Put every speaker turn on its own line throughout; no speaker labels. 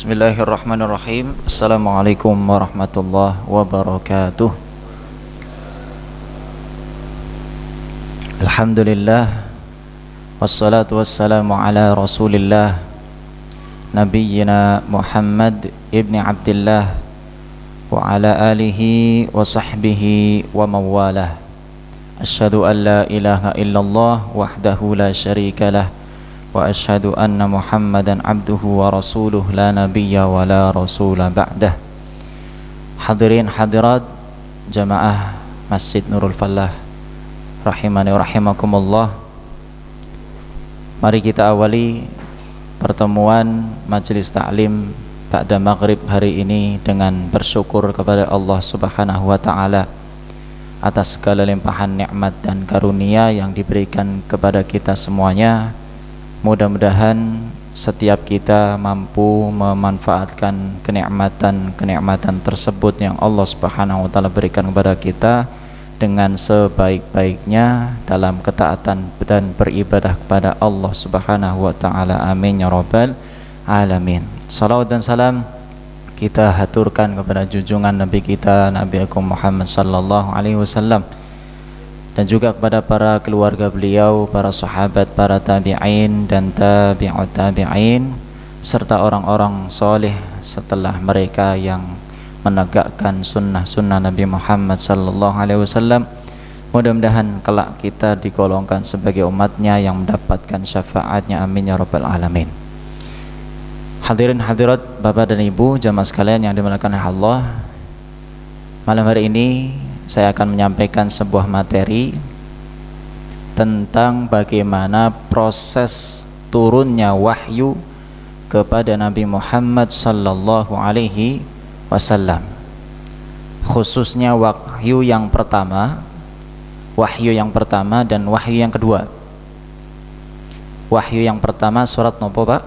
Bismillahirrahmanirrahim. Assalamualaikum warahmatullahi wabarakatuh. Alhamdulillah, wassalatu wassalamu ala rasulillah Nabiyyina Muhammad ibni Abdillah wa ala alihi wa sahbihi wa mawalah. Asyhadu an la ilaha illallah wahdahu la syarika lah, wa asyhadu anna Muhammadan abduhu wa rasuluh la nabiyya wa la rasula ba'dah. Hadirin hadirat jamaah Masjid Nurul Falah rahimani wa rahimakumullah. Mari kita awali pertemuan majelis ta'lim ba'da maghrib hari ini dengan bersyukur kepada Allah Subhanahu wa taala atas segala limpahan nikmat dan karunia yang diberikan kepada kita semuanya. Mudah-mudahan setiap kita mampu memanfaatkan kenikmatan tersebut yang Allah Subhanahu wa taala berikan kepada kita dengan sebaik-baiknya dalam ketaatan dan beribadah kepada Allah Subhanahu wa taala. Amin ya rabbal alamin. Salawat dan salam kita haturkan kepada junjungan Nabi kita Nabi Agung Muhammad sallallahu alaihi wasallam, dan juga kepada para keluarga beliau, para sahabat, para tabi'in dan tabi'ut tabi'in, serta orang-orang soleh setelah mereka yang menegakkan sunnah-sunnah Nabi Muhammad sallallahu alaihi wasallam. Mudah-mudahan kelak kita digolongkan sebagai umatnya yang mendapatkan syafaatnya. Amin ya rabbal alamin. Hadirin hadirat Bapak dan Ibu jamaah sekalian yang dimuliakan oleh Allah, malam hari ini saya akan menyampaikan sebuah materi tentang bagaimana proses turunnya wahyu kepada Nabi Muhammad sallallahu alaihi wasallam, khususnya wahyu yang pertama dan wahyu yang kedua. Wahyu yang pertama surat nopo Pak?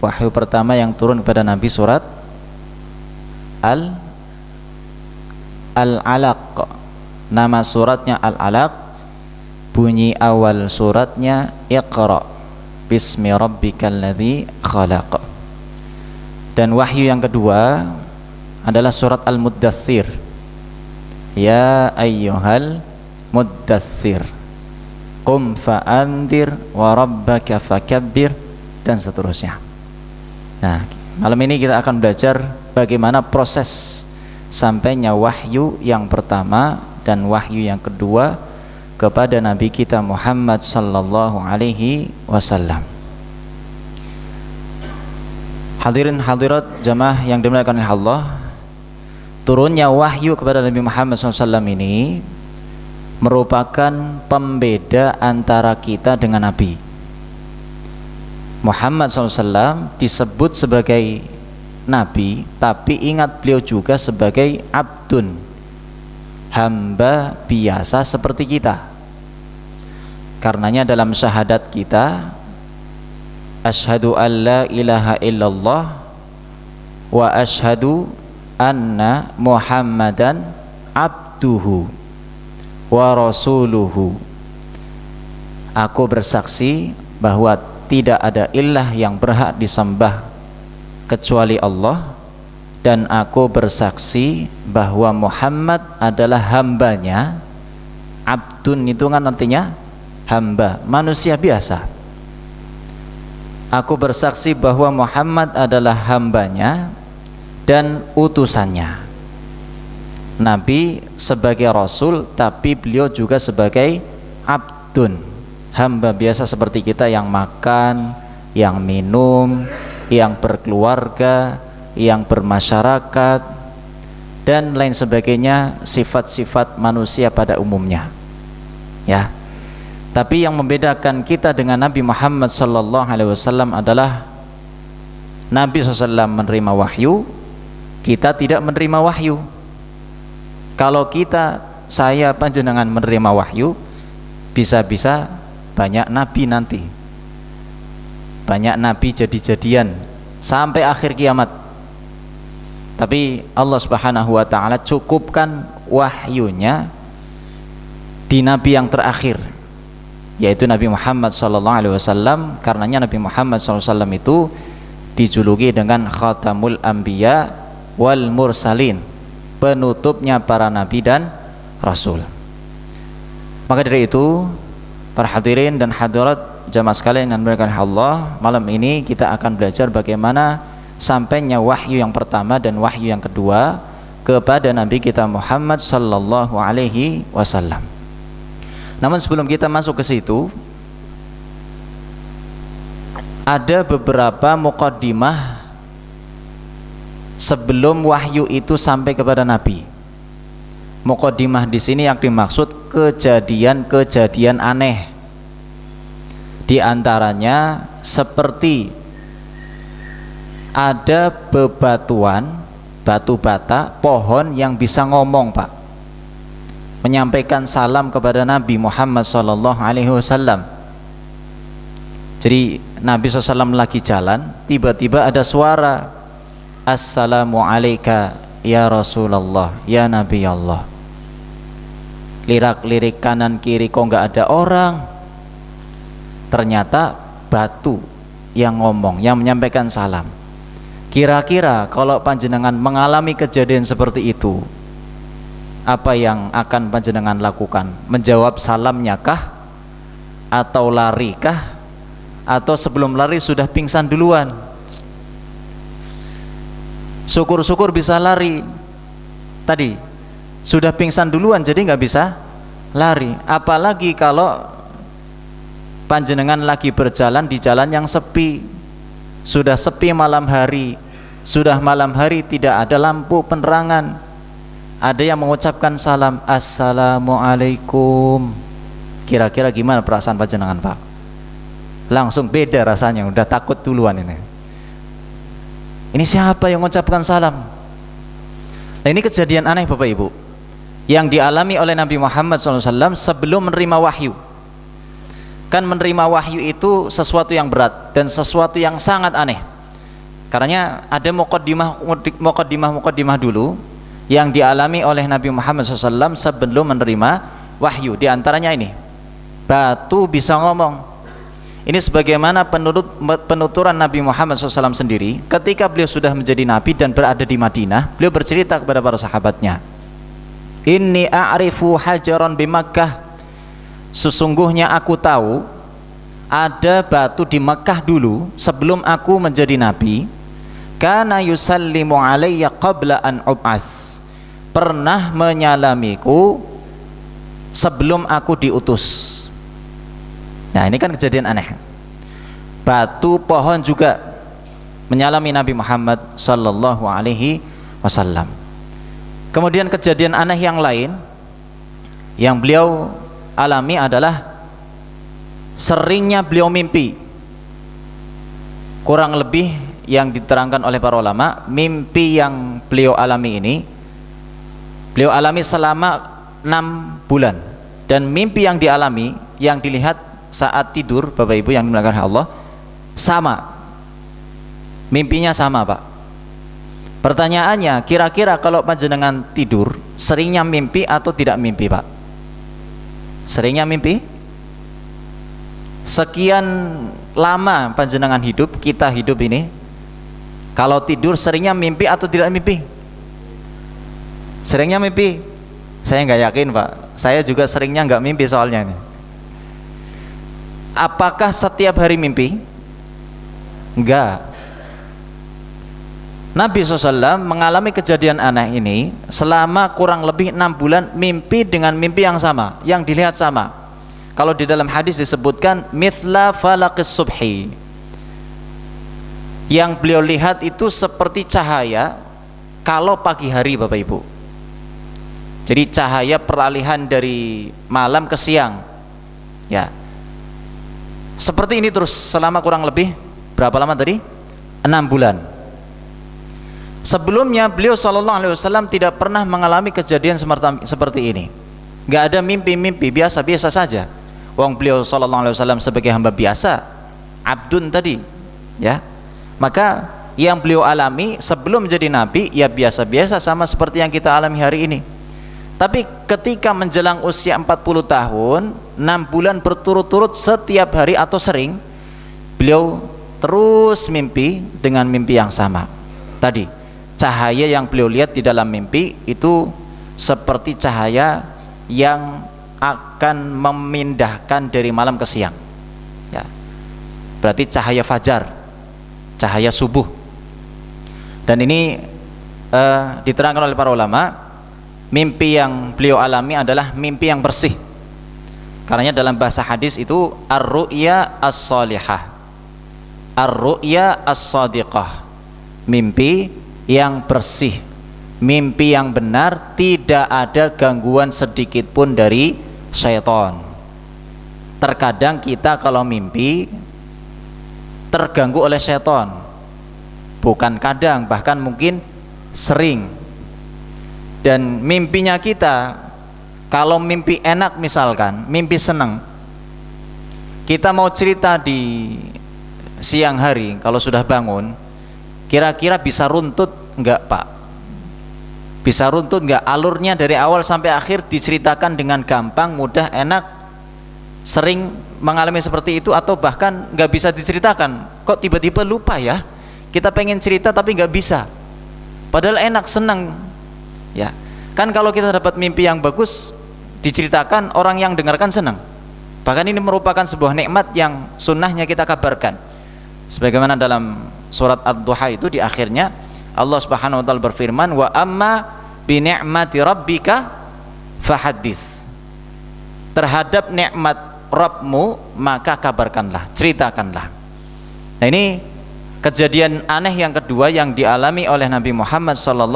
Wahyu pertama yang turun kepada Nabi surat Al-Alaq. Nama suratnya Al-Alaq. Bunyi awal suratnya Iqra bismi rabbikal ladzi khalaq. Dan wahyu yang kedua adalah surat Al-Muddatsir. Ya ayyuhal muddatsir qum fa'andir wa rabbaka fakabbir, dan seterusnya. Nah, malam ini kita akan belajar bagaimana proses sampainya wahyu yang pertama dan wahyu yang kedua kepada Nabi kita Muhammad sallallahu alaihi wasallam. Hadirin hadirat jamaah yang dimuliakan oleh Allah, turunnya wahyu kepada Nabi Muhammad SAW ini merupakan pembeda antara kita dengan Nabi. Muhammad SAW disebut sebagai Nabi, tapi ingat beliau juga sebagai abdun, hamba biasa seperti kita. Karenanya dalam syahadat kita, asyhadu an la ilaha illallah wa asyhadu anna Muhammadan abduhu wa rasuluhu. Aku bersaksi bahwa tidak ada ilah yang berhak disembah kecuali Allah, dan aku bersaksi bahwa Muhammad adalah hambanya. Abdun itu kan artinya hamba, manusia biasa. Aku bersaksi bahwa Muhammad adalah hambanya dan utusannya. Nabi sebagai Rasul, tapi beliau juga sebagai abdun, hamba biasa seperti kita yang makan, yang minum, yang berkeluarga, yang bermasyarakat, dan lain sebagainya, sifat-sifat manusia pada umumnya. Ya. Tapi yang membedakan kita dengan Nabi Muhammad sallallahu alaihi wasallam adalah Nabi SAW menerima wahyu, kita tidak menerima wahyu. Kalau saya panjenengan menerima wahyu, bisa-bisa banyak nabi nanti, banyak nabi jadi-jadian sampai akhir kiamat. Tapi Allah Subhanahu wa taala cukupkan wahyunya di nabi yang terakhir, yaitu Nabi Muhammad SAW. Karenanya Nabi Muhammad SAW itu dijuluki dengan Khatamul Anbiya wal Mursalin, penutupnya para nabi dan rasul. Maka dari itu, para hadirin dan hadirat jamaah sekalian yang dimuliakan Allah, malam ini kita akan belajar bagaimana sampainya wahyu yang pertama dan wahyu yang kedua kepada Nabi kita Muhammad sallallahu alaihi wasallam. Namun sebelum kita masuk ke situ, ada beberapa muqaddimah sebelum wahyu itu sampai kepada Nabi. Muqaddimah di sini yang dimaksud kejadian-kejadian aneh. Di antaranya seperti ada bebatuan, batu bata, pohon yang bisa ngomong, Pak, menyampaikan salam kepada Nabi Muhammad SAW. Jadi Nabi SAW lagi jalan, tiba-tiba ada suara, Assalamu alayka ya Rasulullah, ya Nabi Allah. Lirak-lirik kanan kiri kok nggak ada orang, ternyata batu yang ngomong, yang menyampaikan salam. Kira-kira kalau panjenengan mengalami kejadian seperti itu, apa yang akan panjenengan lakukan? Menjawab salamnya kah? Atau lari kah? Atau sebelum lari sudah pingsan duluan? Syukur-syukur bisa lari. Tadi sudah pingsan duluan, jadi nggak bisa lari. Apalagi kalau panjenengan lagi berjalan di jalan yang sepi, sudah sepi malam hari, sudah malam hari tidak ada lampu penerangan, ada yang mengucapkan salam, Assalamualaikum. Kira-kira gimana perasaan panjenengan, Pak? Langsung beda rasanya, udah takut duluan ini. Ini siapa yang mengucapkan salam? Nah, ini kejadian aneh Bapak Ibu yang dialami oleh Nabi Muhammad SAW sebelum menerima wahyu. Kan menerima wahyu itu sesuatu yang berat dan sesuatu yang sangat aneh. Karena ada muqaddimah dulu yang dialami oleh Nabi Muhammad SAW sebelum menerima wahyu. Di antaranya ini, batu bisa ngomong. Ini sebagaimana penuturan Nabi Muhammad SAW sendiri ketika beliau sudah menjadi Nabi dan berada di Madinah. Beliau bercerita kepada para sahabatnya, Inni a'rifu hajaran bi Makkah, sesungguhnya aku tahu ada batu di Makkah dulu sebelum aku menjadi Nabi, kana yusallimu alayya qabla an ub'as, pernah menyalamiku sebelum aku diutus. Nah, ini kan kejadian aneh. Batu, pohon juga menyalami Nabi Muhammad sallallahu alaihi wasallam. Kemudian kejadian aneh yang lain yang beliau alami adalah seringnya beliau mimpi. Kurang lebih yang diterangkan oleh para ulama, mimpi yang beliau alami ini beliau alami selama 6 bulan. Dan mimpi yang dialami, yang dilihat saat tidur, Bapak Ibu yang dimuliakan Allah, sama. Mimpinya sama, Pak. Pertanyaannya, kira-kira kalau panjenengan tidur, seringnya mimpi atau tidak mimpi, Pak? Seringnya mimpi? Sekian lama panjenengan hidup, kita hidup ini, kalau tidur seringnya mimpi atau tidak mimpi? Seringnya mimpi. Saya nggak yakin, Pak. Saya juga seringnya nggak mimpi soalnya ini. Apakah setiap hari mimpi? Enggak. Nabi SAW mengalami kejadian aneh ini selama kurang lebih 6 bulan, mimpi dengan mimpi yang sama, yang dilihat sama. Kalau di dalam hadis disebutkan mithla falaqis subhi, yang beliau lihat itu seperti cahaya kalau pagi hari, Bapak Ibu. Jadi cahaya peralihan dari malam ke siang, ya. Seperti ini terus selama kurang lebih berapa lama tadi? 6 bulan. Sebelumnya beliau SAW tidak pernah mengalami kejadian seperti ini. Gak ada mimpi-mimpi, biasa-biasa saja. Wong beliau SAW sebagai hamba biasa, abdun tadi, ya. Maka yang beliau alami sebelum menjadi Nabi ya biasa-biasa, sama seperti yang kita alami hari ini. Tapi ketika menjelang usia 40 tahun, 6 bulan berturut-turut setiap hari atau sering, beliau terus mimpi dengan mimpi yang sama. Tadi cahaya yang beliau lihat di dalam mimpi itu seperti cahaya yang akan memindahkan dari malam ke siang, ya. Berarti cahaya fajar, cahaya subuh. Dan ini diterangkan oleh para ulama, mimpi yang beliau alami adalah mimpi yang bersih. Karena dalam bahasa hadis itu ar-ru'ya as-salihah, ar-ru'ya as-sadiqah, mimpi yang bersih, mimpi yang benar, tidak ada gangguan sedikit pun dari syaitan. Terkadang kita kalau mimpi terganggu oleh syaitan, bukan kadang, bahkan mungkin sering. Dan mimpinya kita, kalau mimpi enak misalkan, mimpi senang, kita mau cerita di siang hari, kalau sudah bangun, kira-kira bisa runtut enggak Pak? Bisa runtut enggak? Alurnya dari awal sampai akhir diceritakan dengan gampang, mudah, enak? Sering mengalami seperti itu, atau bahkan enggak bisa diceritakan? Kok tiba-tiba lupa ya? Kita pengen cerita tapi enggak bisa, padahal enak, senang, ya kan? Kalau kita dapat mimpi yang bagus diceritakan, orang yang dengarkan senang. Bahkan ini merupakan sebuah nikmat yang sunnahnya kita kabarkan. Sebagaimana dalam surat Ad-Duha itu di akhirnya Allah Subhanahu wa taala berfirman, wa amma bi ni'mati rabbika fahaddits. Terhadap nikmat Rabbmu maka kabarkanlah, ceritakanlah. Nah, ini kejadian aneh yang kedua yang dialami oleh Nabi Muhammad SAW,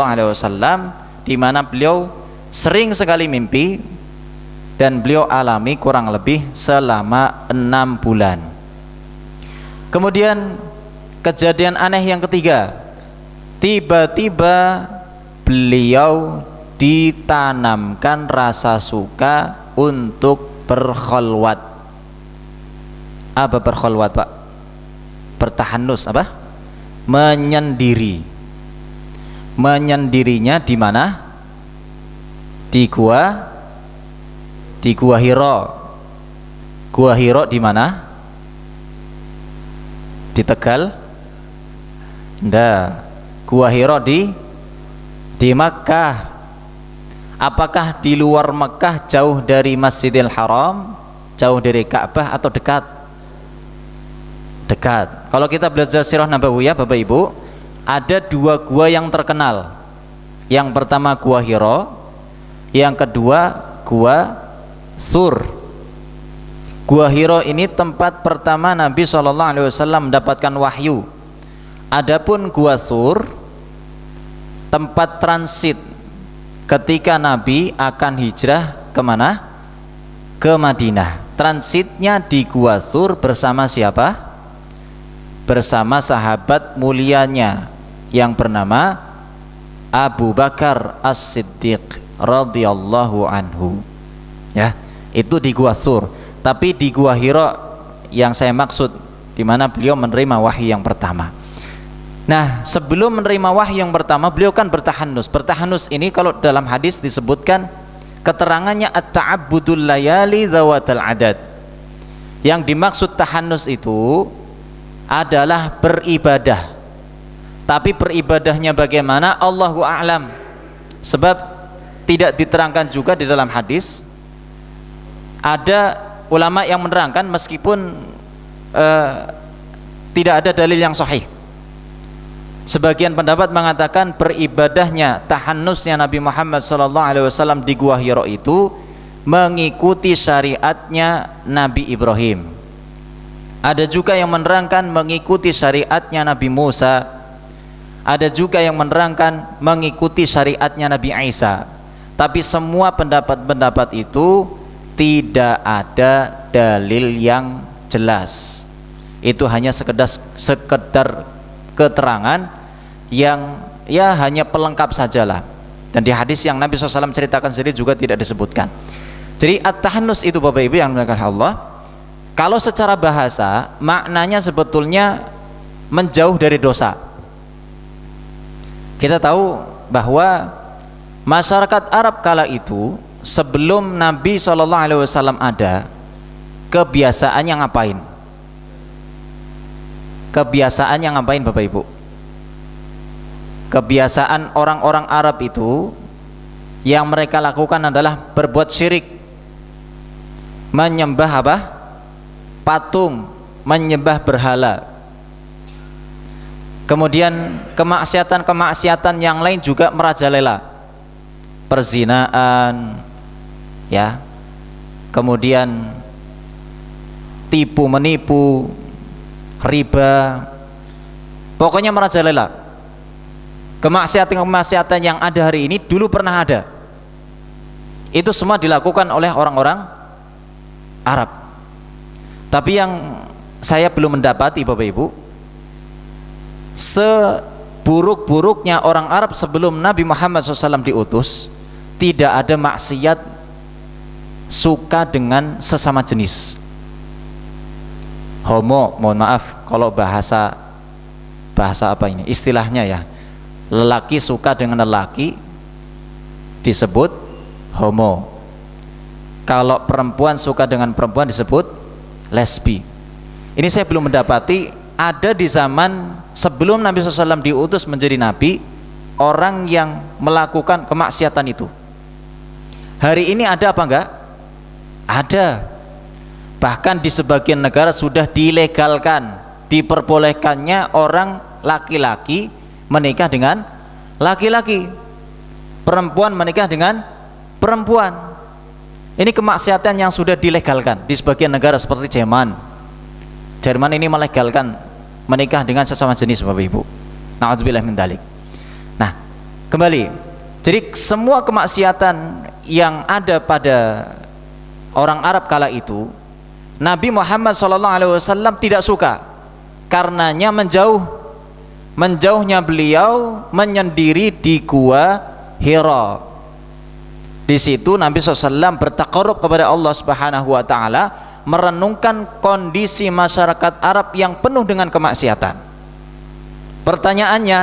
di mana beliau sering sekali mimpi, dan beliau alami kurang lebih selama 6 bulan. Kemudian kejadian aneh yang ketiga, tiba-tiba beliau ditanamkan rasa suka untuk berkholwat. Apa berkholwat Pak? Bertahanus apa? Menyendiri. Menyendirinya di mana? Di gua Hiro. Gua Hiro di mana? Di Tegal? Nggak. Gua Hiro di Makkah. Apakah di luar Makkah, jauh dari Masjidil Haram, jauh dari Ka'bah, atau dekat? Dekat. Kalau kita belajar sirah nabawiyah Bapak Ibu, ada 2 gua yang terkenal. Yang pertama Gua Hiro, yang kedua Gua Sur. Gua Hiro ini tempat pertama Nabi SAW mendapatkan wahyu. Adapun Gua Sur tempat transit ketika Nabi akan hijrah kemana? Ke Madinah. Transitnya di Gua Sur bersama siapa? Bersama sahabat mulianya yang bernama Abu Bakar As-Siddiq radhiyallahu anhu. Ya, itu di Gua Sur. Tapi di Gua Hiro yang saya maksud, di mana beliau menerima wahyu yang pertama. Nah, sebelum menerima wahyu yang pertama, beliau kan bertahanus. Bertahanus ini kalau dalam hadis disebutkan keterangannya at-ta'abbudul layali zawatal adad. Yang dimaksud tahanus itu adalah beribadah. Tapi beribadahnya bagaimana? Allahu a'lam. Sebab tidak diterangkan juga di dalam hadis. Ada ulama yang menerangkan meskipun tidak ada dalil yang sahih. Sebagian pendapat mengatakan beribadahnya, tahannusnya Nabi Muhammad SAW di Gua Hiro itu mengikuti syariatnya Nabi Ibrahim. Ada juga yang menerangkan mengikuti syariatnya Nabi Musa. Ada juga yang menerangkan mengikuti syariatnya Nabi Isa. Tapi semua pendapat-pendapat itu tidak ada dalil yang jelas. Itu hanya sekedar keterangan yang ya hanya pelengkap sajalah. Dan di hadis yang Nabi SAW ceritakan sendiri juga tidak disebutkan. Jadi at-tahannus itu Bapak Ibu yang dimuliakan Allah, kalau secara bahasa maknanya sebetulnya menjauh dari dosa. Kita tahu bahwa masyarakat Arab kala itu sebelum Nabi SAW ada, kebiasaannya ngapain? Kebiasaannya ngapain Bapak Ibu? Kebiasaan orang-orang Arab itu yang mereka lakukan adalah berbuat syirik, menyembah apa? Patung, menyembah berhala. Kemudian kemaksiatan-kemaksiatan yang lain juga merajalela, perzinaan, ya, kemudian tipu menipu, riba, pokoknya merajalela. Kemaksiatan-kemaksiatan yang ada hari ini dulu pernah ada. Itu semua dilakukan oleh orang-orang Arab. Tapi yang saya belum mendapati Bapak Ibu, seburuk-buruknya orang Arab sebelum Nabi Muhammad SAW diutus, tidak ada maksiat suka dengan sesama jenis. Homo, mohon maaf kalau bahasa apa ini istilahnya ya, lelaki suka dengan lelaki disebut homo, kalau perempuan suka dengan perempuan disebut lesbi. Ini saya belum mendapati ada di zaman sebelum Nabi SAW diutus menjadi nabi orang yang melakukan kemaksiatan itu. Hari ini ada apa enggak? Ada. Bahkan di sebagian negara sudah dilegalkan, diperbolehkannya orang laki-laki menikah dengan laki-laki, perempuan menikah dengan perempuan. Ini kemaksiatan yang sudah dilegalkan di sebagian negara seperti Jerman. Jerman ini melegalkan menikah dengan sesama jenis Bapak Ibu. Na'udzubillah min dzalik. Nah, kembali. Jadi semua kemaksiatan yang ada pada orang Arab kala itu, Nabi Muhammad SAW tidak suka. Karenanya menjauhnya beliau menyendiri di gua Hira. Di situ Nabi SAW bertaqarrub kepada Allah Subhanahu wa taala, merenungkan kondisi masyarakat Arab yang penuh dengan kemaksiatan. Pertanyaannya,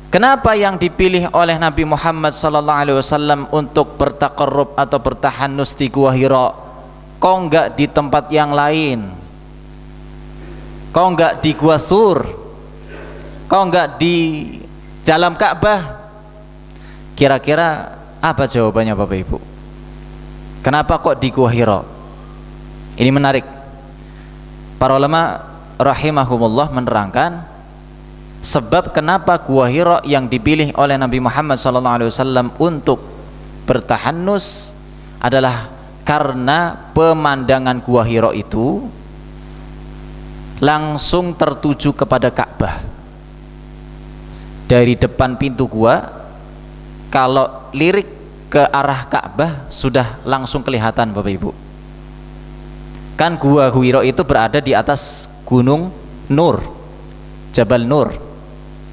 kenapa yang dipilih oleh Nabi Muhammad SAW untuk bertaqarrub atau bertahanus di gua Hira, kok enggak di tempat yang lain? Kok enggak di gua Sur? Kok enggak di dalam Ka'bah? Kira-kira apa jawabannya Bapak Ibu? Kenapa kok di gua Hira? Ini menarik. Para ulama rahimahumullah menerangkan sebab kenapa gua Hira yang dipilih oleh Nabi Muhammad SAW untuk bertahanus adalah karena pemandangan gua Hira itu langsung tertuju kepada Ka'bah. Dari depan pintu gua, kalau lirik ke arah Ka'bah sudah langsung kelihatan Bapak Ibu. Kan gua Hira itu berada di atas gunung Nur, Jabal Nur.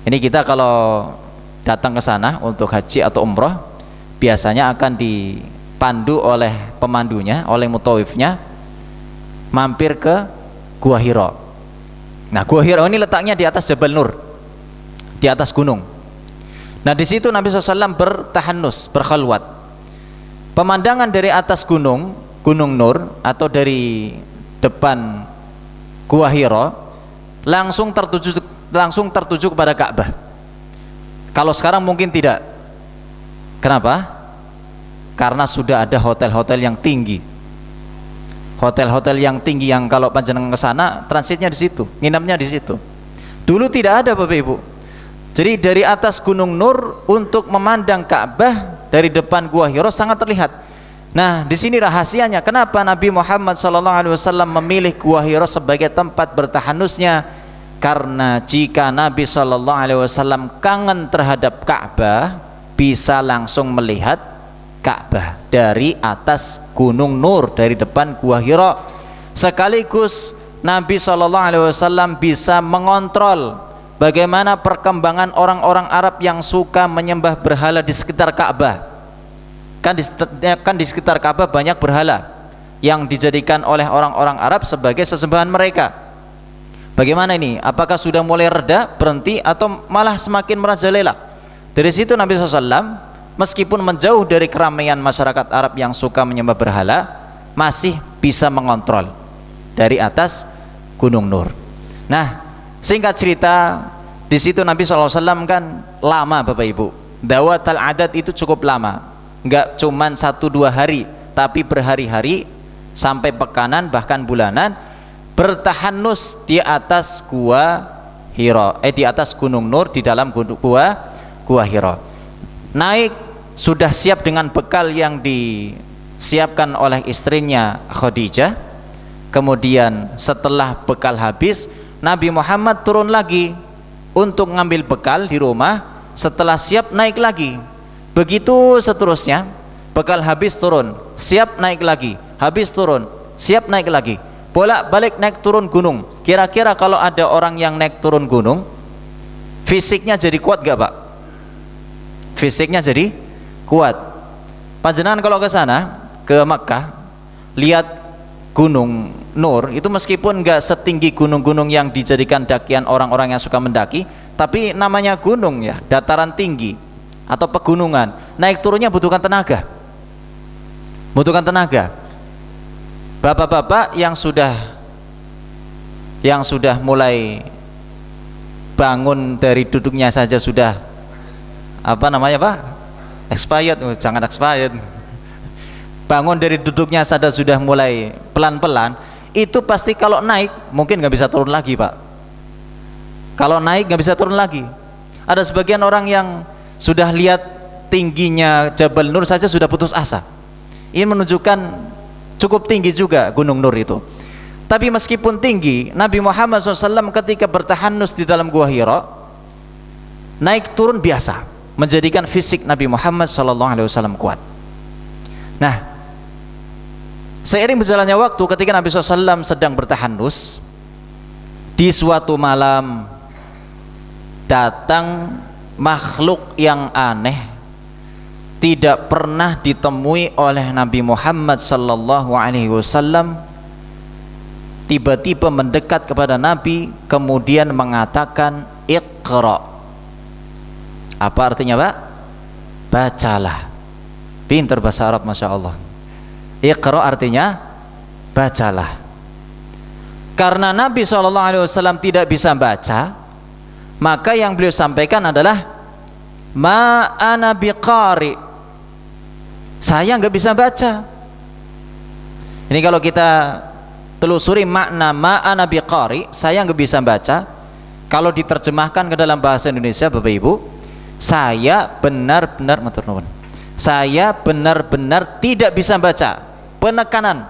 Ini kita kalau datang ke sana untuk haji atau umrah, biasanya akan dipandu oleh pemandunya, oleh mutawifnya, mampir ke Gua Hira. Nah, Gua Hira ini letaknya di atas Jabal Nur, di atas gunung. Nah, di situ Nabi SAW bertahanus, berkhalwat. Pemandangan dari atas gunung Nur atau dari depan Gua Hira langsung tertuju kepada Ka'bah. Kalau sekarang mungkin tidak. Kenapa? Karena sudah ada hotel-hotel yang tinggi. Hotel-hotel yang tinggi yang kalau panjenengan ke sana transitnya di situ, nginapnya di situ. Dulu tidak ada Bapak Ibu. Jadi dari atas Gunung Nur untuk memandang Ka'bah dari depan Gua Hira sangat terlihat. Nah, di sini rahasianya kenapa Nabi Muhammad SAW memilih Gua Hira sebagai tempat bertahanusnya. Karena jika Nabi SAW kangen terhadap Ka'bah, bisa langsung melihat Ka'bah dari atas Gunung Nur, dari depan Gua Hira. Sekaligus Nabi SAW bisa mengontrol bagaimana perkembangan orang-orang Arab yang suka menyembah berhala di sekitar Ka'bah. Kan di sekitar Ka'bah banyak berhala yang dijadikan oleh orang-orang Arab sebagai sesembahan mereka. Bagaimana ini? Apakah sudah mulai reda, berhenti, atau malah semakin merajalela? Dari situ Nabi SAW meskipun menjauh dari keramaian masyarakat Arab yang suka menyembah berhala, masih bisa mengontrol dari atas Gunung Nur. Nah, Singkat cerita, di situ Nabi SAW kan lama Bapak Ibu. Dawatul adat itu cukup lama, nggak cuman 1-2 hari, tapi berhari-hari sampai pekanan bahkan bulanan bertahanus di atas gua Hira, di atas Gunung Nur, di dalam gua Hira. Naik sudah siap dengan bekal yang disiapkan oleh istrinya Khadijah. Kemudian setelah bekal habis, Nabi Muhammad turun lagi untuk ngambil bekal di rumah. Setelah siap naik lagi, begitu seterusnya. Bekal habis turun, siap naik lagi, habis turun, siap naik lagi, bolak-balik naik turun gunung. Kira-kira kalau ada orang yang naik turun gunung, fisiknya jadi kuat gak Pak? Fisiknya jadi kuat. Panjenengan kalau ke sana, ke Makkah, lihat Gunung Nur itu meskipun nggak setinggi gunung-gunung yang dijadikan dakian orang-orang yang suka mendaki, tapi namanya gunung ya, dataran tinggi atau pegunungan, naik turunnya butuhkan tenaga. Bapak-bapak yang sudah mulai bangun dari duduknya saja sudah expired. Jangan expired. Bangun dari duduknya saja sudah mulai pelan-pelan, itu pasti kalau naik mungkin nggak bisa turun lagi Pak. Kalau naik nggak bisa turun lagi. Ada sebagian orang yang sudah lihat tingginya Jabal Nur saja sudah putus asa. Ini menunjukkan cukup tinggi juga Gunung Nur itu. Tapi meskipun tinggi, Nabi Muhammad SAW ketika bertahanus di dalam Gua Hira, naik turun biasa, menjadikan fisik Nabi Muhammad SAW kuat. Nah, seiring berjalannya waktu, ketika Nabi SAW sedang bertahanus, di suatu malam datang makhluk yang aneh, tidak pernah ditemui oleh Nabi Muhammad SAW. Tiba-tiba mendekat kepada Nabi, kemudian mengatakan Iqra. Apa artinya Pak? Bacalah. Pinter bahasa Arab Masya Allah. Iqra artinya bacalah. Karena Nabi SAW tidak bisa baca, maka yang beliau sampaikan adalah ma ana biqari, saya nggak bisa baca. Ini kalau kita telusuri makna ma ana biqari, saya nggak bisa baca, kalau diterjemahkan ke dalam bahasa Indonesia Bapak Ibu, saya benar-benar tidak bisa baca. Penekanan,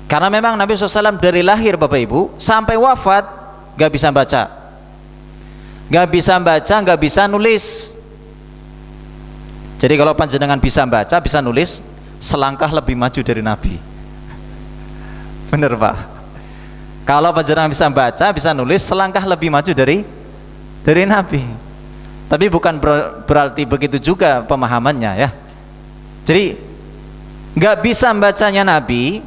karena memang Nabi SAW dari lahir Bapak Ibu sampai wafat gak bisa baca, gak bisa nulis. Jadi kalau panjenengan bisa baca, bisa nulis, selangkah lebih maju dari Nabi. Bener Pak? Kalau panjenengan bisa baca, bisa nulis, selangkah lebih maju dari Nabi. Tapi bukan berarti begitu juga pemahamannya ya. Jadi gak bisa membacanya Nabi,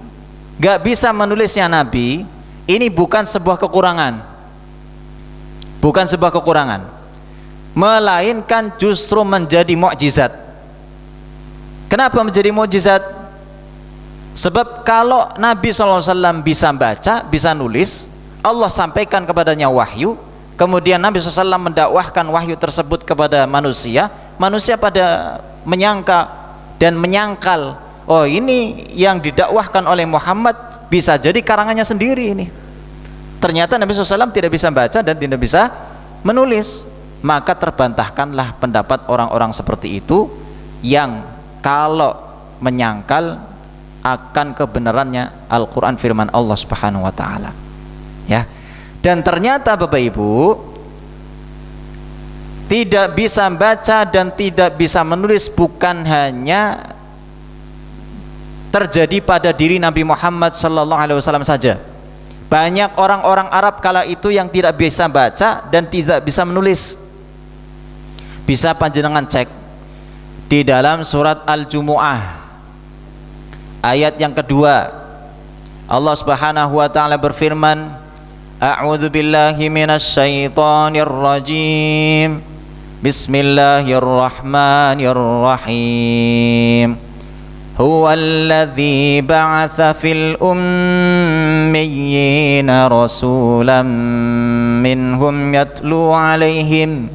gak bisa menulisnya Nabi, ini bukan sebuah kekurangan, melainkan justru menjadi mukjizat. Kenapa menjadi mukjizat? Sebab kalau Nabi SAW bisa baca, bisa nulis, Allah sampaikan kepadanya wahyu, kemudian Nabi SAW mendakwahkan wahyu tersebut kepada manusia, manusia pada menyangka dan menyangkal, oh ini yang didakwahkan oleh Muhammad bisa jadi karangannya sendiri ini. Ternyata Nabi SAW tidak bisa baca dan tidak bisa menulis. Maka terbantahkanlah pendapat orang-orang seperti itu yang kalau menyangkal akan kebenarannya Al-Quran firman Allah Subhanahu wa ta'ala ya. Dan ternyata Bapak Ibu, tidak bisa baca dan tidak bisa menulis bukan hanya terjadi pada diri Nabi Muhammad SAW saja. Banyak orang-orang Arab kala itu yang tidak bisa baca dan tidak bisa menulis. Bisa panjenengan cek di dalam surat Al-Jumu'ah ayat yang kedua, Allah Subhanahu wa ta'ala berfirman, a'udzu billahi minasyaitonir rajim, bismillahirrahmanirrahim, Huwallazi ba'atsa fil ummiyina rasulan minhum yatlu alaihim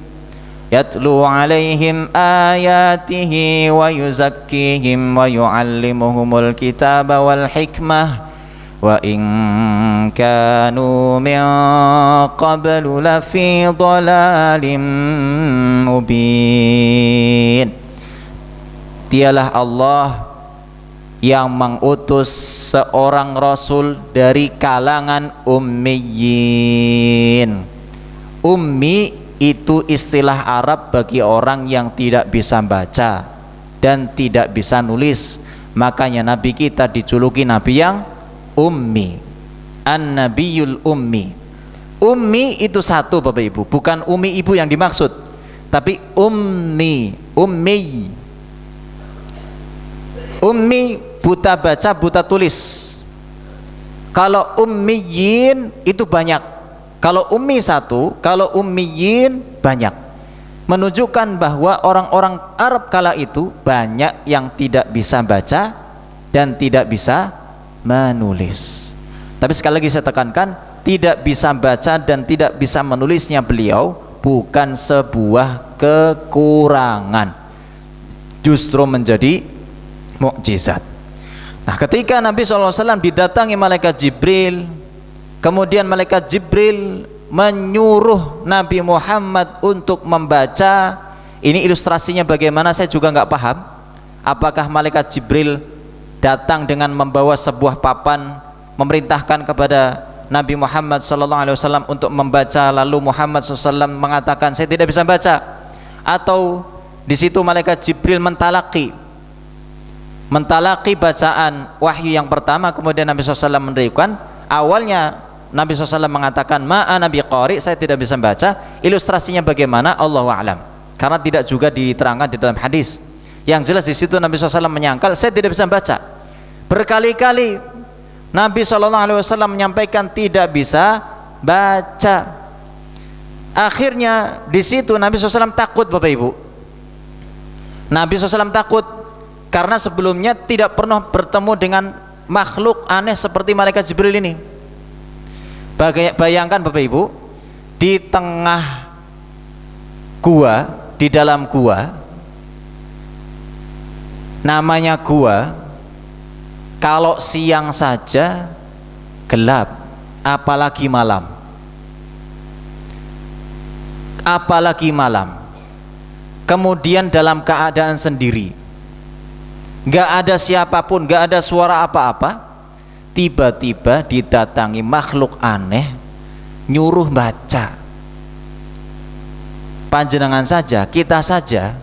ayatihi wa yuzakkihim wa yu'allimuhumul kitaba wal hikmah wa in kanu min qablu lafi dhalalim mubin. Dialah Allah yang mengutus seorang rasul dari kalangan ummiyin. Ummi itu istilah Arab bagi orang yang tidak bisa baca dan tidak bisa nulis. Makanya Nabi kita dijuluki Nabi yang ummi, an-nabiyul ummi. Ummi itu satu Bapak Ibu, bukan umi ibu yang dimaksud, tapi ummi. Ummi buta baca, buta tulis. Kalau ummiyin itu banyak. Kalau ummi satu, kalau ummiyin banyak. Menunjukkan bahwa orang-orang Arab kala itu banyak yang tidak bisa baca dan tidak bisa menulis. Tapi sekali lagi saya tekankan, tidak bisa baca dan tidak bisa menulisnya beliau bukan sebuah kekurangan, justru menjadi mukjizat. Nah, ketika Nabi SAW didatangi malaikat Jibril, kemudian malaikat Jibril menyuruh Nabi Muhammad untuk membaca. Ini ilustrasinya bagaimana saya juga nggak paham. Apakah malaikat Jibril datang dengan membawa sebuah papan, memerintahkan kepada Nabi Muhammad SAW untuk membaca, lalu Muhammad SAW mengatakan saya tidak bisa baca, atau di situ malaikat Jibril mentalaki bacaan wahyu yang pertama, kemudian Nabi SAW mendirikan. Awalnya Nabi SAW mengatakan ma'ana biqari, saya tidak bisa baca. Ilustrasinya bagaimana? Allahu a'lam, karena tidak juga diterangkan di dalam hadis. Yang jelas di situ Nabi SAW menyangkal saya tidak bisa baca. Berkali-kali Nabi SAW menyampaikan tidak bisa baca. Akhirnya di situ Nabi SAW takut Bapak Ibu. Nabi SAW takut karena sebelumnya tidak pernah bertemu dengan makhluk aneh seperti malaikat Jibril ini. Bayangkan Bapak Ibu, di tengah gua, di dalam gua, namanya gua, kalau siang saja gelap, apalagi malam. Kemudian dalam keadaan sendiri, gak ada siapapun, gak ada suara apa-apa. Tiba-tiba didatangi makhluk aneh nyuruh baca. Panjenengan saja, kita saja,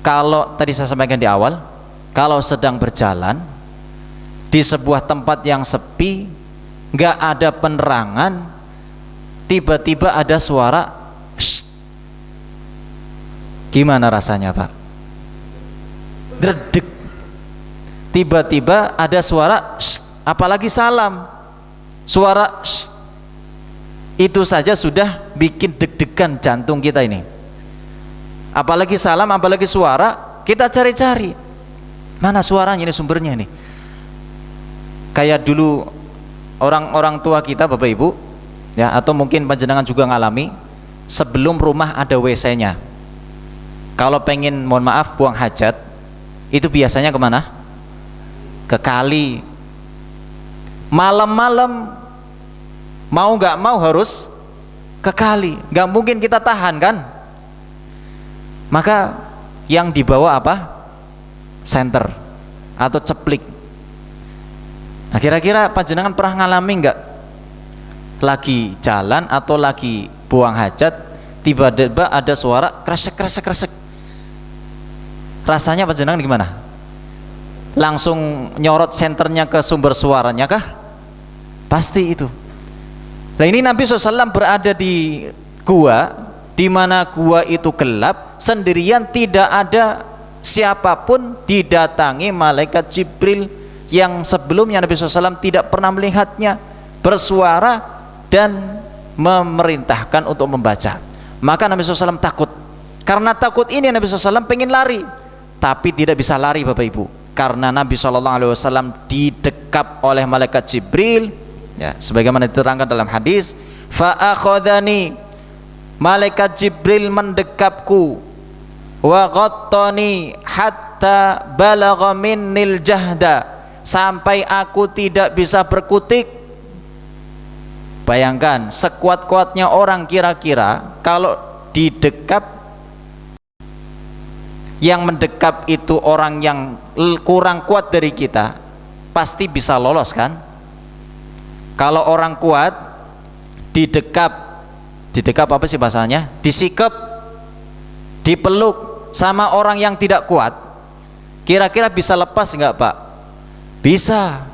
kalau tadi saya sampaikan di awal, kalau sedang berjalan di sebuah tempat yang sepi, gak ada penerangan, tiba-tiba ada suara shh. Gimana rasanya Pak? Dredeg. Tiba-tiba ada suara shh. Apalagi salam, suara shh. Itu saja sudah bikin deg-degan jantung kita ini. Apalagi salam, apalagi suara, kita cari-cari mana suaranya ini, sumbernya ini. Kayak dulu orang-orang tua kita Bapak Ibu ya, atau mungkin panjenengan juga ngalami, sebelum rumah ada WC-nya, kalau pengen mohon maaf buang hajat, itu biasanya kemana? Ke kali. Malam-malam mau nggak mau harus ke kali, nggak mungkin kita tahan kan. Maka yang dibawa apa? Senter atau ceplik. Nah, kira-kira panjenengan pernah ngalami nggak lagi jalan atau lagi buang hajat, tiba-tiba ada suara kresek. Rasanya panjenengan gimana? Langsung nyorot senternya ke sumber suaranya kah? Pasti itu. Nah, ini Nabi SAW berada di gua, di mana gua itu gelap, sendirian, tidak ada siapapun. Didatangi malaikat Jibril yang sebelumnya Nabi SAW tidak pernah melihatnya, bersuara dan memerintahkan untuk membaca. Maka Nabi SAW takut. Karena takut ini Nabi SAW pengen lari, tapi tidak bisa lari Bapak Ibu. karena Nabi SAW didekap oleh malaikat Jibril, ya, sebagaimana diterangkan dalam hadis, fa akhadhani, malaikat Jibril mendekapku, wa ghattani hatta balagha minnil jahda, sampai aku tidak bisa berkutik. Bayangkan sekuat-kuatnya orang kira-kira kalau didekap, yang mendekap itu orang yang kurang kuat dari kita, pasti bisa lolos kan? Kalau orang kuat didekap apa sih bahasanya? Disikap, dipeluk sama orang yang tidak kuat, kira-kira bisa lepas enggak, Pak? Bisa.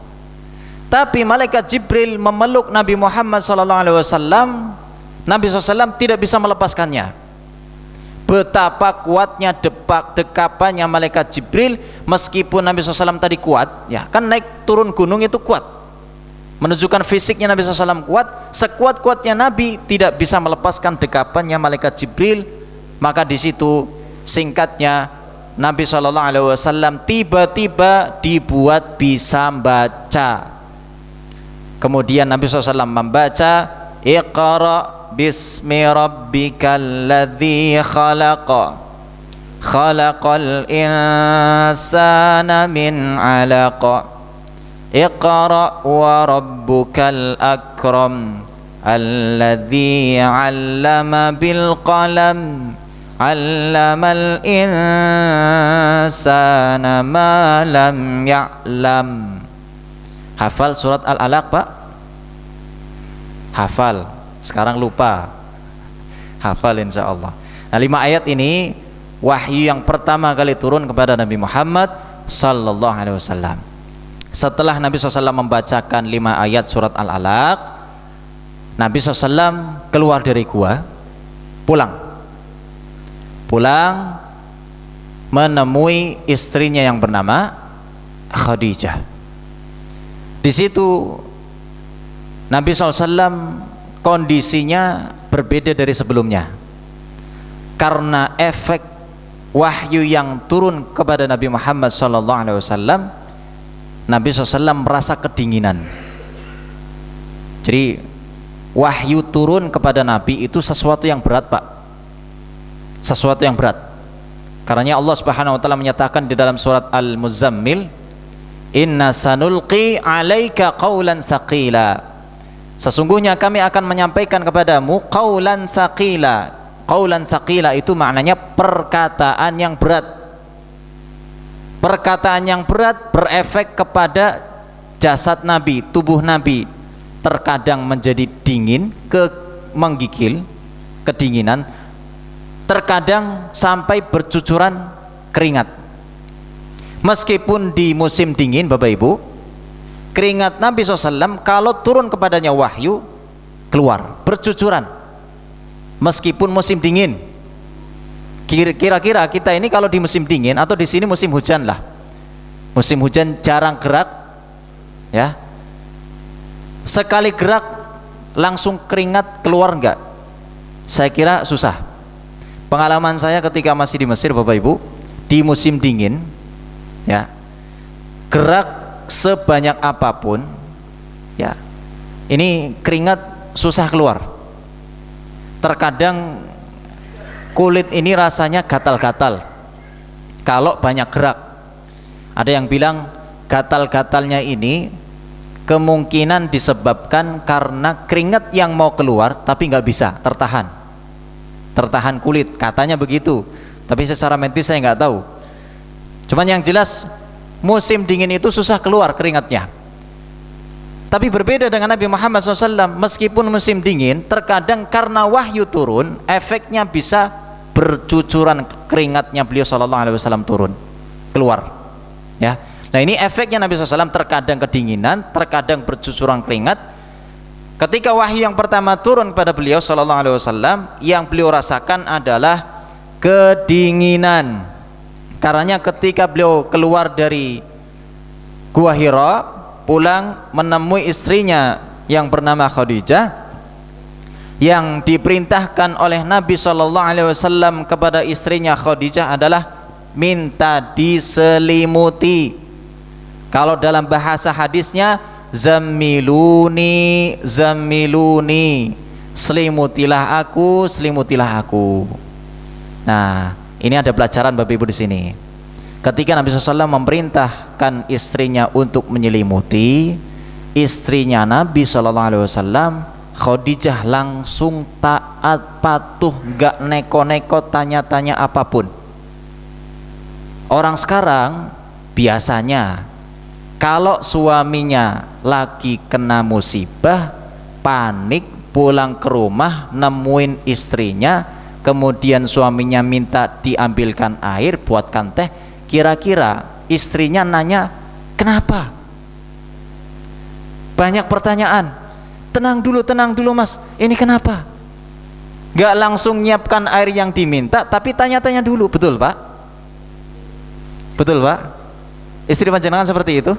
Tapi malaikat Jibril memeluk Nabi Muhammad SAW, Nabi SAW tidak bisa melepaskannya. Betapa kuatnya dekapannya malaikat Jibril, meskipun Nabi SAW tadi kuat, ya kan naik turun gunung itu kuat, menunjukkan fisiknya Nabi SAW kuat, sekuat-kuatnya Nabi tidak bisa melepaskan dekapannya malaikat Jibril. Maka di situ singkatnya Nabi SAW tiba-tiba dibuat bisa membaca. Kemudian Nabi SAW membaca, Iqra bismi rabbikal ladzi khalaqa, khalaqal insana min 'alaqa, Iqra wa rabbukal akram, alladzi 'allama bil qalam, 'allamal insana ma lam ya'lam. Hafal surat Al-Alaq, Pak? Hafal. Sekarang lupa. Hafal insyaallah. Nah, 5 ayat ini wahyu yang pertama kali turun kepada Nabi Muhammad sallallahu alaihi wasallam. Setelah Nabi SAW membacakan 5 ayat surat Al-Alaq, Nabi SAW keluar dari gua, pulang menemui istrinya yang bernama Khadijah. Di situ Nabi SAW kondisinya berbeda dari sebelumnya, karena efek wahyu yang turun kepada Nabi Muhammad SAW. Nabi SAW merasa kedinginan. Jadi wahyu turun kepada Nabi itu sesuatu yang berat, Pak, sesuatu yang berat. Karena Allah Subhanahu wa taala menyatakan di dalam surat Al-Muzammil, Inna sanulqi alaika qawlan saqila, sesungguhnya kami akan menyampaikan kepadamu qawlan saqila. Qawlan saqila itu maknanya perkataan yang berat. Perkataan yang berat berefek kepada jasad Nabi, tubuh Nabi. Terkadang menjadi dingin, menggigil, kedinginan. Terkadang sampai bercucuran keringat. Meskipun di musim dingin, Bapak Ibu, keringat Nabi SAW kalau turun kepadanya wahyu keluar bercucuran, meskipun musim dingin. Kira-kira kita ini kalau di musim dingin, atau di sini musim hujan lah, musim hujan jarang gerak, ya, sekali gerak langsung keringat keluar enggak? Saya kira susah. Pengalaman saya ketika masih di Mesir, Bapak Ibu, di musim dingin, ya, gerak sebanyak apapun, ya, ini keringat susah keluar. Terkadang kulit ini rasanya gatal-gatal kalau banyak gerak. Ada yang bilang gatal-gatalnya ini kemungkinan disebabkan karena keringat yang mau keluar tapi nggak bisa tertahan kulit, katanya begitu. Tapi secara medis saya nggak tahu. Cuman yang jelas musim dingin itu susah keluar keringatnya. Tapi berbeda dengan Nabi Muhammad SAW, meskipun musim dingin, terkadang karena wahyu turun, efeknya bisa bercucuran keringatnya beliau SAW turun, keluar. Ya, nah ini efeknya Nabi SAW, terkadang kedinginan, terkadang bercucuran keringat. Ketika wahyu yang pertama turun pada beliau SAW, yang beliau rasakan adalah kedinginan. Karena ketika beliau keluar dari Gua Hira, pulang menemui istrinya yang bernama Khadijah, yang diperintahkan oleh Nabi SAW kepada istrinya Khadijah adalah minta diselimuti, Kalau dalam bahasa hadisnya zammiluni, zammiluni, selimutilah aku, selimutilah aku. Nah, ini ada pelajaran Bapak Ibu di sini. Ketika Nabi SAW memerintahkan istrinya untuk menyelimuti, istrinya Nabi SAW, Khadijah langsung taat, patuh, gak neko-neko, tanya-tanya apapun. Orang sekarang biasanya kalau suaminya lagi kena musibah, panik, pulang ke rumah, nemuin istrinya, kemudian suaminya minta diambilkan air, buatkan teh, kira-kira istrinya nanya, kenapa? Banyak pertanyaan. Tenang dulu mas, ini kenapa? Gak langsung nyiapkan air yang diminta, tapi tanya-tanya dulu. Betul pak? Betul pak? Istri panjenengan seperti itu?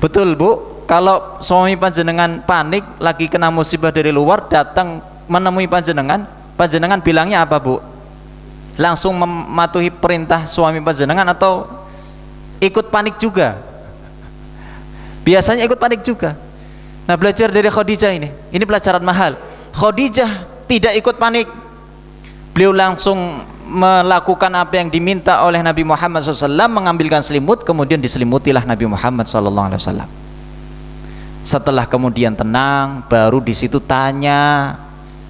Betul bu? Kalau suami panjenengan panik, lagi kena musibah dari luar, datang menemui panjenengan, panjenengan bilangnya apa bu? Langsung mematuhi perintah suami panjenengan atau ikut panik juga? Biasanya ikut panik juga. Nah, belajar dari Khadijah ini pelajaran mahal. Khadijah tidak ikut panik. Beliau langsung melakukan apa yang diminta oleh Nabi Muhammad SAW, mengambilkan selimut, kemudian diselimutilah Nabi Muhammad SAW. Setelah kemudian tenang, baru di situ tanya,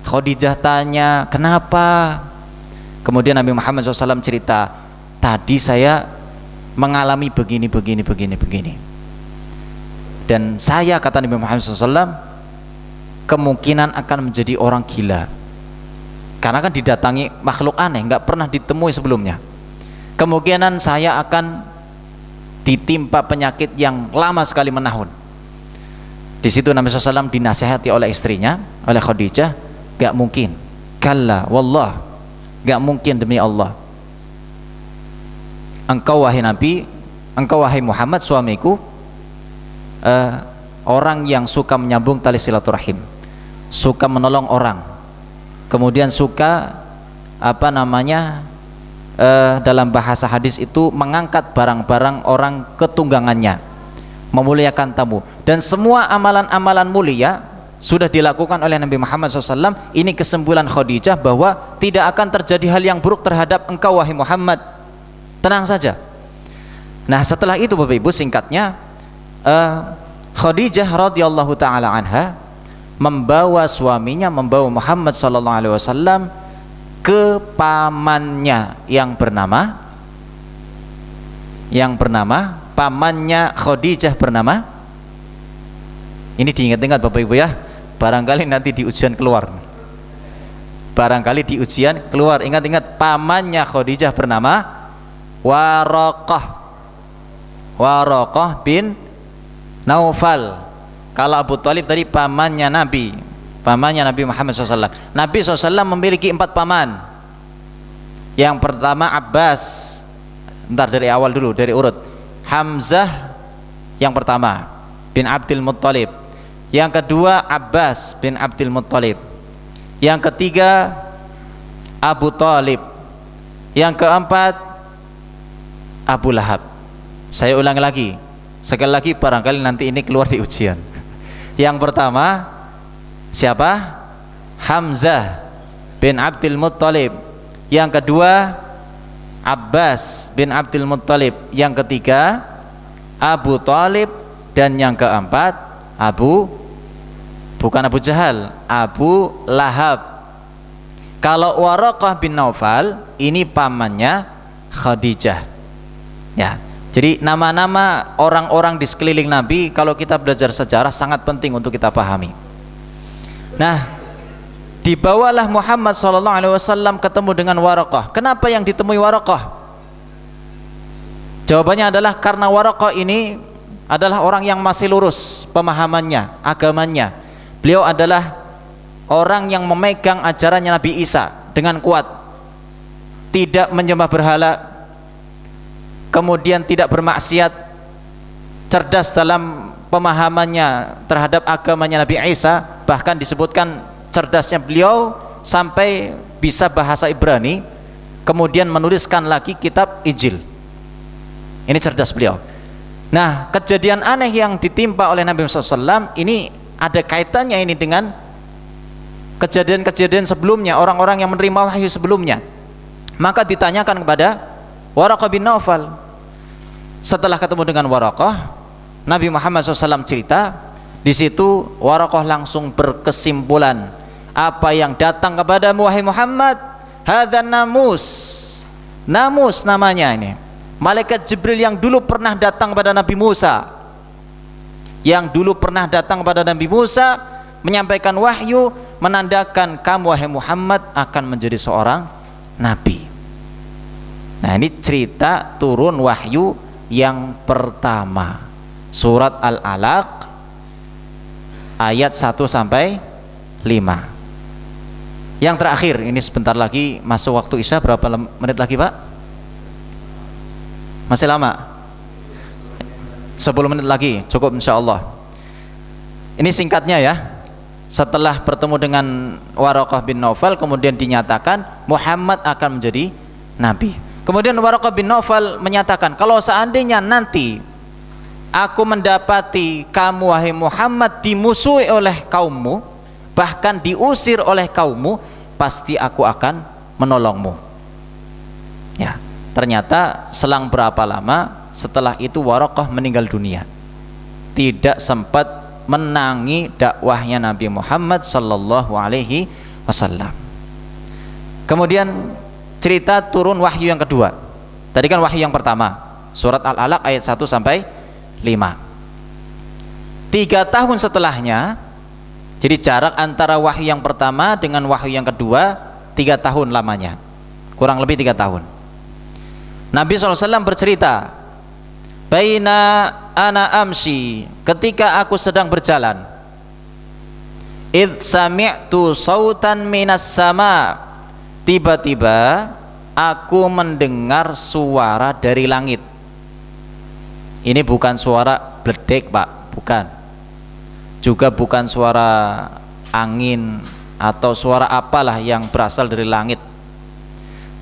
Khadijah tanya, kenapa? Kemudian Nabi Muhammad SAW cerita, tadi saya mengalami begini. Dan saya, kata Nabi Muhammad SAW, kemungkinan akan menjadi orang gila. Karena kan didatangi makhluk aneh, nggak pernah ditemui sebelumnya. Kemungkinan saya akan ditimpa penyakit yang lama sekali menahun. Di situ Nabi SAW dinasihati oleh istrinya, oleh Khadijah, nggak mungkin. Kalla wallah, nggak mungkin demi Allah. Engkau wahai Nabi, engkau wahai Muhammad suamiku, orang yang suka menyambung tali silaturahim, suka menolong orang, kemudian suka dalam bahasa hadis itu mengangkat barang-barang orang ke tunggangannya, memuliakan tamu, dan semua amalan-amalan mulia sudah dilakukan oleh Nabi Muhammad SAW. Ini kesimpulan Khadijah bahwa tidak akan terjadi hal yang buruk terhadap engkau wahai Muhammad, tenang saja. Nah, setelah itu Bapak Ibu, singkatnya, Khadijah radhiyallahu taala anha membawa suaminya, membawa Muhammad sallallahu alaihi wasallam ke pamannya yang bernama pamannya Khadijah bernama, ini diingat-ingat Bapak Ibu ya, barangkali nanti di ujian keluar, ingat-ingat, pamannya Khadijah bernama Waraqah bin Naufal. Kalau Abu Thalib tadi pamannya Nabi Muhammad SAW. Nabi SAW memiliki 4 paman. Yang pertama Abbas, dari awal dulu, dari urut. Hamzah yang pertama bin Abdul Muttalib. Yang kedua Abbas bin Abdul Muttalib. Yang ketiga Abu Thalib. Yang keempat Abu Lahab. Saya ulang lagi, sekali lagi, barangkali nanti ini keluar di ujian. Yang pertama siapa? Hamzah bin Abdul Muttalib. Yang kedua Abbas bin Abdul Muttalib. Yang ketiga Abu Thalib. Dan yang keempat bukan Abu Jahal, Abu Lahab. Kalau Waraqah bin Naufal ini pamannya Khadijah ya. Jadi nama-nama orang-orang di sekeliling Nabi, kalau kita belajar sejarah, sangat penting untuk kita pahami. Nah, dibawalah Muhammad SAW ketemu dengan Waraqah. Kenapa yang ditemui Waraqah? Jawabannya adalah karena Waraqah ini adalah orang yang masih lurus pemahamannya, agamanya. Beliau adalah orang yang memegang ajarannya Nabi Isa dengan kuat, tidak menyembah berhala, kemudian tidak bermaksiat, cerdas dalam pemahamannya terhadap agamanya Nabi Isa. Bahkan disebutkan cerdasnya beliau sampai bisa bahasa Ibrani, kemudian menuliskan lagi kitab Injil. Ini cerdas beliau. Nah, kejadian aneh yang ditimpa oleh Nabi Muhammad SAW ini ada kaitannya ini dengan kejadian-kejadian sebelumnya, orang-orang yang menerima wahyu sebelumnya. Maka ditanyakan kepada Waraqah bin Naufal. Setelah ketemu dengan Waraqah, Nabi Muhammad SAW cerita, di situ Waraqah langsung berkesimpulan, apa yang datang kepadamu wahai Muhammad, hadzan namus. Namus namanya ini. Malaikat Jibril yang dulu pernah datang kepada Nabi Musa, yang dulu pernah datang kepada Nabi Musa menyampaikan wahyu, menandakan kamu wahai Muhammad akan menjadi seorang nabi. Nah, ini cerita turun wahyu yang pertama, surat Al-Alaq ayat 1 sampai 5. Yang terakhir, ini sebentar lagi masuk waktu Isya. Berapa menit lagi, Pak? Masih lama? 10 menit lagi, cukup insyaallah. Ini singkatnya ya. Setelah bertemu dengan Waraqah bin Naufal, kemudian dinyatakan Muhammad akan menjadi nabi. Kemudian Waraqah bin Naufal menyatakan, kalau seandainya nanti aku mendapati kamu wahai Muhammad dimusuhi oleh kaummu, bahkan diusir oleh kaummu, pasti aku akan menolongmu. Ya, ternyata selang berapa lama setelah itu Waraqah meninggal dunia, tidak sempat menangi dakwahnya Nabi Muhammad sallallahu alaihi wasallam. Kemudian cerita turun wahyu yang kedua. Tadi kan wahyu yang pertama, surat Al-Alaq ayat 1 sampai 5. 3 tahun setelahnya, jadi jarak antara wahyu yang pertama dengan wahyu yang kedua 3 tahun lamanya, kurang lebih 3 tahun. Nabi SAW bercerita, baina ana amsi, ketika aku sedang berjalan, id sami'tu sautan minas sama, tiba-tiba aku mendengar suara dari langit. Ini bukan suara bledek, Pak, bukan. Juga bukan suara angin atau suara apalah yang berasal dari langit.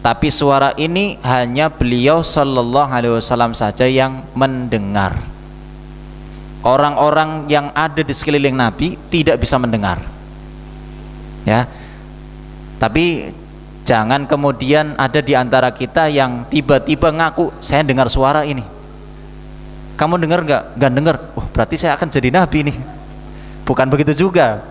Tapi suara ini hanya beliau sallallahu alaihi wasallam saja yang mendengar. Orang-orang yang ada di sekeliling Nabi tidak bisa mendengar. Ya. Tapi jangan kemudian ada di antara kita yang tiba-tiba ngaku, saya dengar suara ini. Kamu dengar enggak? Enggak dengar. Oh, berarti saya akan jadi nabi nih. Bukan begitu juga.